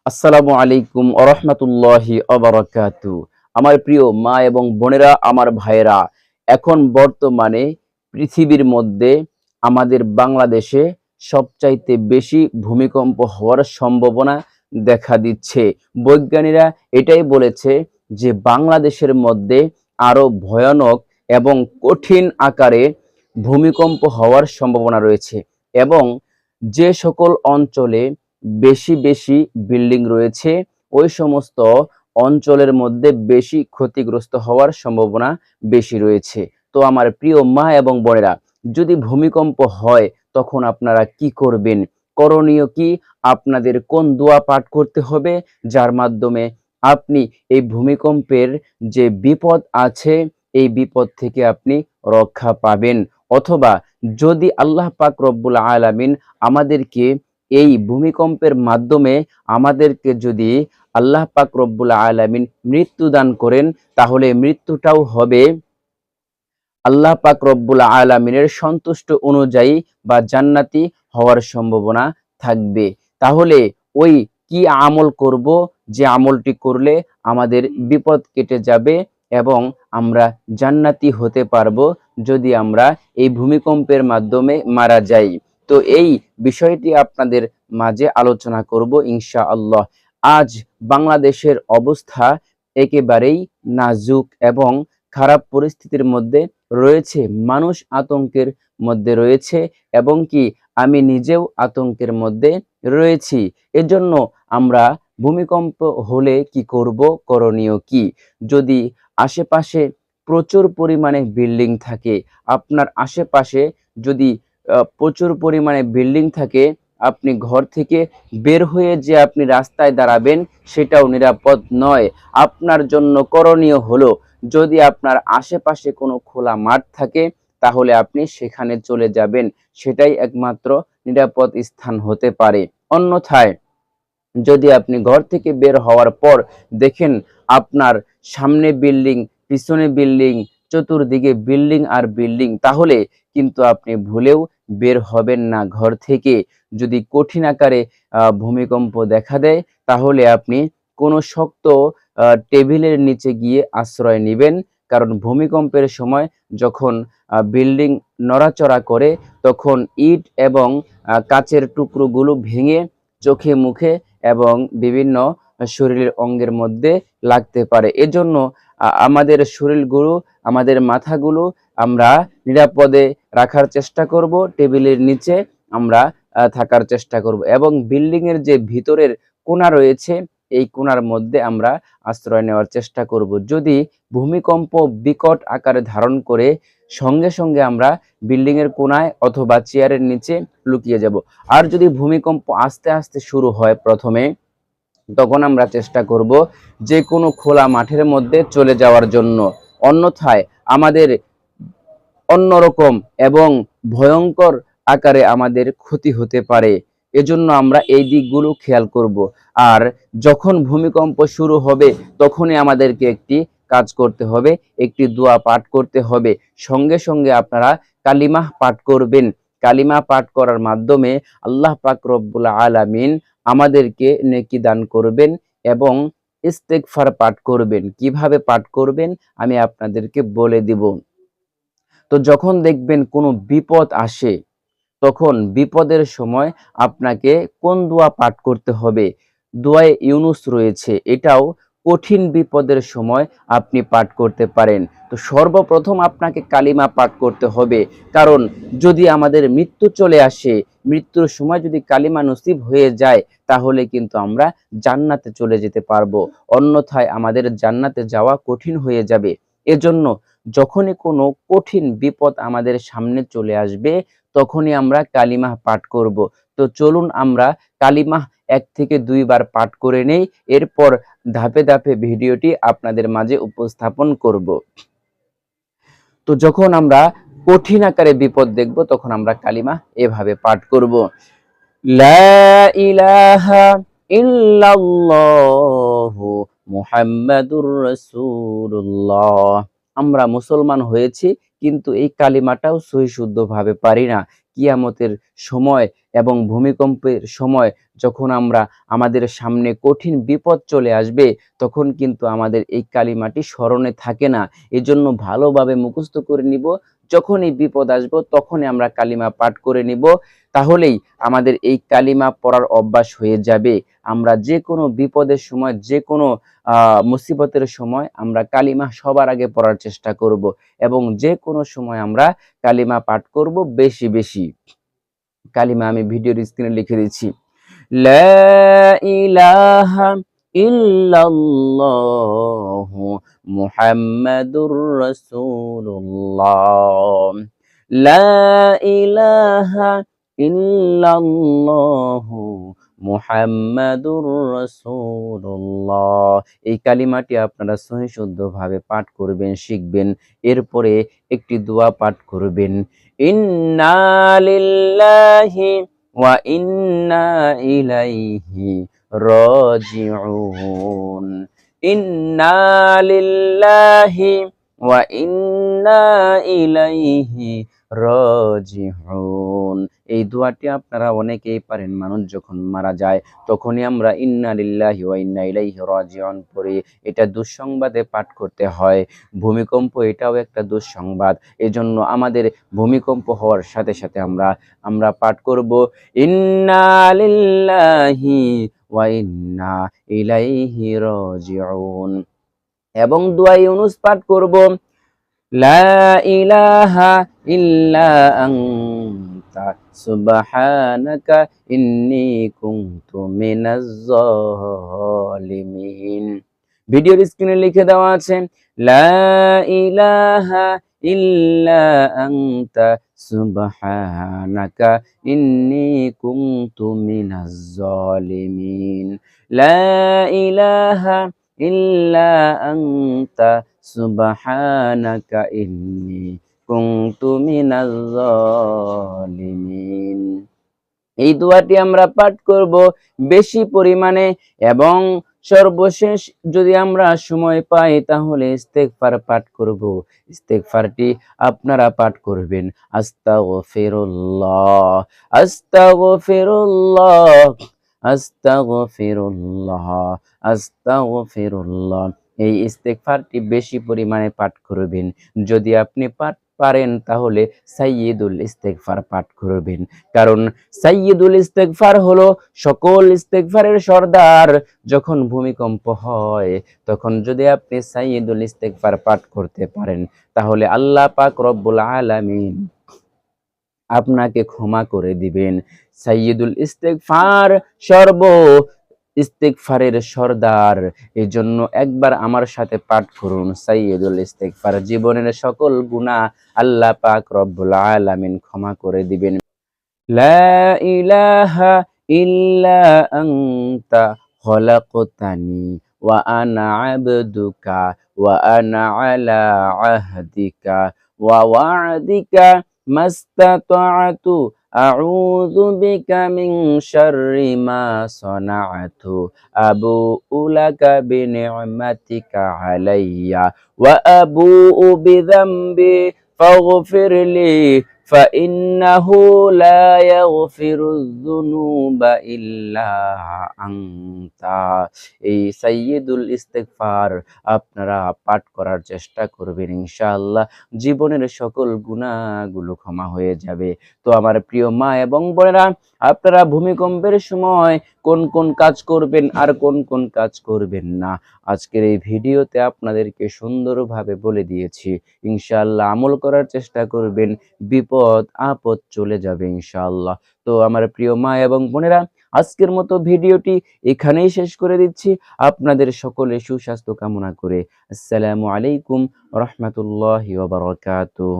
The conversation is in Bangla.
আসসালামু আলাইকুম ওয়া রাহমাতুল্লাহি ওয়া বারাকাতু। আমার প্রিয় মা এবং বোনেরা, আমার ভাইয়েরা, এখন বর্তমানে পৃথিবীর মধ্যে আমাদের বাংলাদেশে সবচাইতে বেশি ভূমিকম্প হওয়ার সম্ভাবনা দেখা দিচ্ছে। বৈজ্ঞানিকরা এটাই বলেছে যে বাংলাদেশের মধ্যে আরো ভয়ানক এবং কঠিন আকারে ভূমিকম্প হওয়ার সম্ভাবনা রয়েছে এবং যে সকল অঞ্চলে বেশি বেশি বিল্ডিং রয়েছে ওই সমস্ত অঞ্চলের মধ্যে বেশি ক্ষতিগ্রস্ত হওয়ার সম্ভাবনা বেশি রয়েছে। তো আমার প্রিয় মা এবং বোনেরা, যদি ভূমিকম্প হয় তখন আপনারা কি করবেন, করণীয় কি, আপনাদের কোন দোয়া পাঠ করতে হবে যার মাধ্যমে আপনি এই ভূমিকম্পের যে বিপদ আছে এই বিপদ থেকে আপনি রক্ষা পাবেন, অথবা যদি আল্লাহ পাক রব্বুল আলামিন আমাদেরকে এই ভূমিকম্পের মাধ্যমে আমাদেরকে যদি আল্লাহ পাক রব্বুল আলামিন মৃত্যু দান করেন, তাহলে মৃত্যুটাও হবে আল্লাহ পাক রব্বুল আলামিনের সন্তুষ্ট অনুযায়ী বা জান্নাতি হওয়ার সম্ভাবনা থাকবে। তাহলে ওই কি আমল করব, যে আমলটি করলে আমাদের বিপদ কেটে যাবে এবং আমরা জান্নাতি হতে পারবো যদি আমরা এই ভূমিকম্পের মাধ্যমে মারা যাই। তো এই বিষয়টি আপনাদের মাঝে আলোচনা করব ইনশাআল্লাহ। আজ বাংলাদেশের অবস্থা একেবারেই নাজুক এবং খারাপ পরিস্থিতির মধ্যে রয়েছে, মানুষ আতঙ্কের মধ্যে রয়েছে এবং কি আমি নিজেও আতঙ্কের মধ্যে রয়েছি। এজন্য আমরা ভূমিকম্প হলে কি করব, করণীয় কি? যদি আশেপাশে প্রচুর পরিমাণে বিল্ডিং থাকে, আপনার আশেপাশে যদি প্রচুর পরিমাণে বিল্ডিং থাকে, আপনি ঘর থেকে বের হয়ে যে আপনি রাস্তায় দাঁড়াবেন সেটাও নিরাপদ নয়। আপনার জন্য করণীয় হলো, যদি আপনার আশেপাশে কোনো খোলা মাঠ থাকে তাহলে আপনি সেখানে চলে যাবেন, সেটাই একমাত্র নিরাপদ স্থান হতে পারে। অন্যথায় যদি আপনি ঘর থেকে বের হওয়ার পর দেখেন আপনার সামনে বিল্ডিং, পিছনে বিল্ডিং, চতুর্দিকে বিল্ডিং আর বিল্ডিং, তাহলে কিন্তু আপনি ভুলেও বের হবেন না ঘর থেকে। যদি কঠিন আকারে ভূমিকম্প দেখা দেয় তাহলে আপনি কোনো শক্ত টেবিলের নিচে গিয়ে আশ্রয় নেবেন, কারণ ভূমিকম্পের সময় যখন বিল্ডিং নড়াচড়া করে তখন ইট এবং কাচের টুকরোগুলো ভেঙে চোখে মুখে এবং বিভিন্ন শরীরের অঙ্গের মধ্যে লাগতে পারে। এজন্য আমাদের শরীরগুলো, আমাদের মাথাগুলো আমরা নিরাপদে রাখার চেষ্টা করব, টেবিলের নিচে আমরা থাকার চেষ্টা করব এবং বিল্ডিং এর যে ভিতরের কোণা রয়েছে এই কোণার মধ্যে আমরা আশ্রয় নেওয়ার চেষ্টা করব। যদি ভূমিকম্প বিকট আকারে ধারণ করে সঙ্গে সঙ্গে আমরা বিল্ডিং এর কোণায় অথবা চেয়ারের নিচে লুকিয়ে যাব। আর যদি ভূমিকম্প আস্তে আস্তে শুরু হয় প্রথমে, তখন আমরা চেষ্টা করব যে কোনো খোলা মাঠের মধ্যে চলে যাওয়ার জন্য। অন্যথায় আমাদের অন্যরকম এবং ভয়ঙ্কর আকারে আমাদের ক্ষতি হতে পারে। এজন্য আমরা এই দিকগুলো খেয়াল করব। আর যখন ভূমিকম্প শুরু হবে তখনই আমাদেরকে একটি কাজ করতে হবে, একটি দোয়া পাঠ করতে হবে। সঙ্গে সঙ্গে আপনারা কালিমাহ পাঠ করবেন। কালিমা পাঠ করার মাধ্যমে আল্লাহ পাক রব্বুল আলামিন আমাদেরকে নেকি দান করবেন এবং ইস্তেগফার পাঠ করবেন। কিভাবে পাঠ করবেন আমি আপনাদেরকে বলে দিব। তো যখন দেখবেন কোনো বিপদ আসে, তখন বিপদের সময় আপনাকে কোন দোয়া পাঠ করতে হবে? দোয়ায়ে ইউনুস রয়েছে, এটাও কঠিন বিপদের সময় আপনি পাঠ করতে পারেন। তো সর্বপ্রথম আপনাকে কালিমা পাঠ করতে হবে, কারণ যদি আমাদের মৃত্যু চলে আসে, মৃত্যুর সময় যদি কালিমা নসিব হয়ে যায় তাহলে কিন্তু আমরা জান্নাতে চলে যেতে পারবো, অন্যথায় আমাদের জান্নাতে যাওয়া কঠিন হয়ে যাবে। এজন্য যখনই কোনো কঠিন বিপদ আমাদের সামনে চলে আসবে তখনই আমরা কালিমাহ পাঠ করব। তো চলুন আমরা কালিমাহ ১ থেকে ২ বার পাঠ করে নেই, এরপর ধাপে ধাপে ভিডিওটি আপনাদের মাঝে উপস্থাপন করব। তো যখন আমরা কঠিন আকারে বিপদ দেখব তখন আমরা কালিমাহ এভাবে পাঠ করব। লা ইলাহা ইল্লাল্লাহু মুহাম্মাদুর রাসূলুল্লাহ। আমরা মুসলমান হয়েছি কিন্তু এই কালিমাটাও সহি শুদ্ধভাবে পারি না। কিয়ামতের সময় এবং ভূমিকম্পের সময় যখন আমাদের সামনে কঠিন বিপদ চলে আসবে, তখন কিন্তু আমাদের এই কালিমাটি স্মরণে থাকে না। এজন্য ভালোভাবে মুখস্থ করে নিব। যখনই বিপদ আসবে তখনই আমরা কালিমা পাঠ করে নিব। তাহলেই আমাদের এই কালিমা পড়ার অভ্যাস হয়ে যাবে। আমরা যেকোনো বিপদের সময়, যেকোনো মুসিবতের সময় আমরা কালিমা সবার আগে পড়ার চেষ্টা করব এবং যেকোনো সময় আমরা কালিমা পাঠ করব বেশি বেশি। কালিমা আমি ভিডিওর স্ক্রিনে লিখে দিচ্ছি। লা ইলাহা ইল্লাল্লাহু মুহাম্মাদুর রাসূলুল্লাহ। লা ইলাহা ইল্লাল্লাহু মুহাম্মাদুর রাসূলুল্লাহ। এই কালিমাটি আপনারা সহি শুদ্ধভাবে পাঠ করবেন, শিখবেন। এরপরে একটি দোয়া পাঠ করবেন। ইন্না লিল্লাহি ওয়া ইন্না ইলাইহি রাজিউন। ইন্না লিল্লাহি ওয়া ইন্না ইলাইহি রাজিউন। এই দোয়াটি আপনারা অনেকেই পারেন। মানুষ যখন মারা যায় তখনই আমরা ইন্না লিল্লাহি ওয়া ইন্না ইলাইহি রাজিউন পড়ি। এটা দুঃসংবাদে পাঠ করতে হয়। ভূমিকম্প এটাও একটা দুঃসংবাদ। এজন্য আমাদের ভূমিকম্প হওয়ার সাথে সাথে আমরা পাঠ করব ইন্না লিল্লাহি ওয়া ইন্না ইলাইহি রাজিউন এবং দোয়া ইউনুস পাঠ করব। লা ইলাহা ইল্লা আনতা সুবহানাকা ইন্নী কুনতু মিনাজ জালিমিন। ভিডিওর স্ক্রিনে লিখে দেওয়া আছে লা ইলাহা ইল্লা আনতা সুবহানাকা ইন্নী কুনতু মিনাজ জালিমিন। লা ইলাহা ইল্লা আনতা সুবহানাকা ইন্নী কুনতু মিনাজ জালিমিন। এই দোয়াটি আমরা পাঠ করব বেশি পরিমাণে এবং সর্বশেষ যদি আমরা সময় পাই তাহলে ইস্তেগফার পাঠ করব। ইস্তেগফারটি আপনারা পাঠ করবেন আস্তাগফিরুল্লাহ আস্তাগফিরুল্লাহ আস্তাগফিরুল্লাহ আস্তাগফিরুল্লাহ। এই ইস্তেগফারটি বেশি পরিমাণে পাঠ করবেন। যদি আপনি পারেন তাহলে সাইয়্যিদুল ইস্তেগফার পাঠ করবেন, কারণ সাইয়্যিদুল ইস্তেগফার হলো সকল ইস্তেগফারের সর্দার। যখন ভূমিকম্প হয় তখন যদি আপনি সাইয়্যিদুল ইস্তেগফার পাঠ করতে পারেন তাহলে আল্লাহ পাক রব্বুল আলামিন আপনাকে ক্ষমা করে দিবেন। সাইয়্যিদুল ইস্তেগফার ইস্তেগফারের সর্দার। এই জন্য একবার আমার সাথে পাঠ করুন সাইয়্যিদুল ইস্তেগফার। জীবনের সকল গুনাহ আল্লাহ পাক রব্বুল আলামিন ক্ষমা করে দিবেন। লা ইলাহা ইল্লা আনতা খলাকতানি ওয়া আনা আবদুকা ওয়া আনা আলা আহদিকা ওয়া ওয়া'দিকা মাস্তাতা'তু আউযু বিকা মিন শাররি মা সানা'তু আবু'ু লাকা বিনি'মাতিকা আলাইয়া ওয়া আবু'ু বিযামবি ফাগফিরলি ফাইন্নাহু লা ইয়াগফিরুয যুনুবা ইল্লা আনতা। এই সাইয়্যিদুল ইস্তেগফার আপনারা পাঠ করার চেষ্টা করবেন, ইনশাআল্লাহ জীবনের সকল গুনাহগুলো ক্ষমা হয়ে যাবে। তো আমার প্রিয় মা এবং বোনেরা, আপনারা ভূমিকম্পের সময় কোন কোন কাজ করবেন আর কোন কোন কাজ করবেন না, আজকের এই ভিডিওতে আপনাদেরকে সুন্দরভাবে বলে দিয়েছি। ইনশাআল্লাহ আমল করার চেষ্টা করবেন, বিপদ আপদ চলে যাবে ইনশাআল্লাহ। তো আমার প্রিয় মা এবং বোনেরা, আজকের মতো ভিডিওটি এখানেই শেষ করে দিচ্ছি, আপনাদের সকলে সুস্বাস্থ্য কামনা করে। আসসালামু আলাইকুম ওয়া রাহমাতুল্লাহি ওয়া বারাকাতুহু।